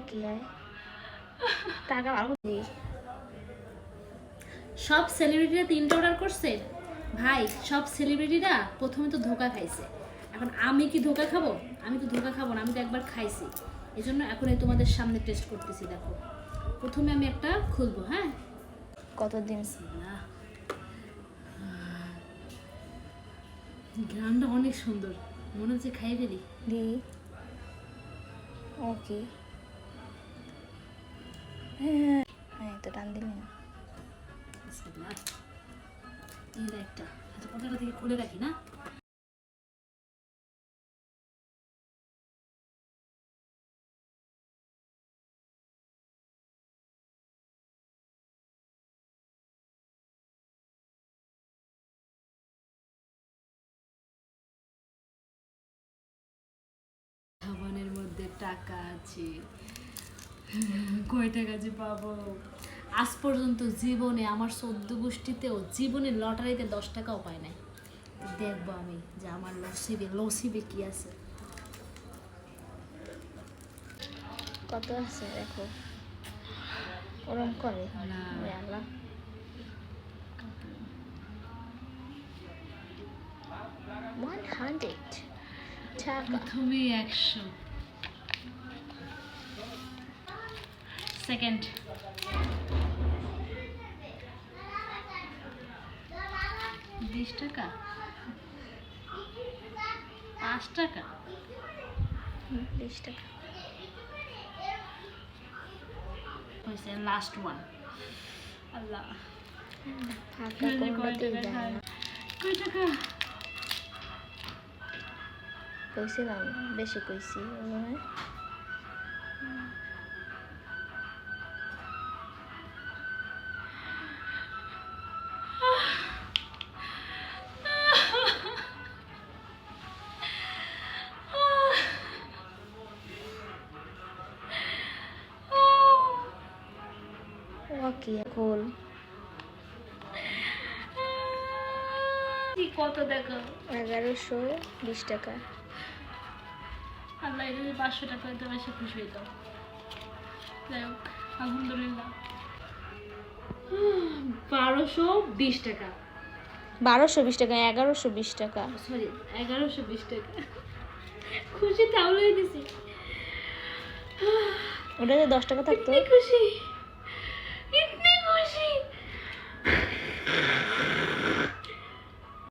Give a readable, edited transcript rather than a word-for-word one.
কি হয় টাকা ভালো দিই। সব সেলিব্রিটিরা 3টা অর্ডার করছে ভাই। সব সেলিব্রিটিরা প্রথমে তো ধোকা খাইছে, এখন আমি কি ধোকা খাবো? আমি তো ধোকা খাবো না, আমি তো একবার খাইছি। এই জন্য এখন এই তোমাদের সামনে টেস্ট করতেছি। দেখো, প্রথমে আমি একটা খুলবো। হ্যাঁ, কতদিন না, গ্রামটা অনেক সুন্দর, মনে হচ্ছে খাই ফেলি। দিই। ওকে হ্যাঁ হ্যাঁ, তো টান দিলি না। বিসমিল্লাহ। এই একটা আচ্ছা, কথাটা থেকে খুলে রাখি না। সাবানের মধ্যে টাকা আছে, কয় টাকা যে পাবো। আজ পর্যন্ত জীবনে আমার 14 গোষ্ঠীতেও জীবনে লটারিতে 10 টাকাও পায় নাই। দেখবো আমি যে আমার লসিবে কি আছে। কত আছে দেখো, ওরম করে না। ওরে আল্লাহ। 100 টাকা। প্রথমে 100, সেকেন্ড 20 টাকা, 5 টাকা, 20 টাকা। হয়েছে লাস্ট ওয়ান। আল্লাহ, ফাঁকা কোনটাতেই যায় না। কয় টাকা? কইছিলাম বেশি কইছি মনে হয়। ওকে খোল। কত দেখো? 1120 টাকা। আল্লাহ, এটা 500 টাকা হয়তো বেশি খুশি হইতাম। যাই হোক, আলহামদুলিল্লাহ। 1220 টাকা, 1220 টাকা, 1120 টাকা। সরি 1120 টাকা। খুশি তাহলেই দিছি। ওটাতে 10 টাকা থাকতো। ইতনি খুশি, ইতনি খুশি।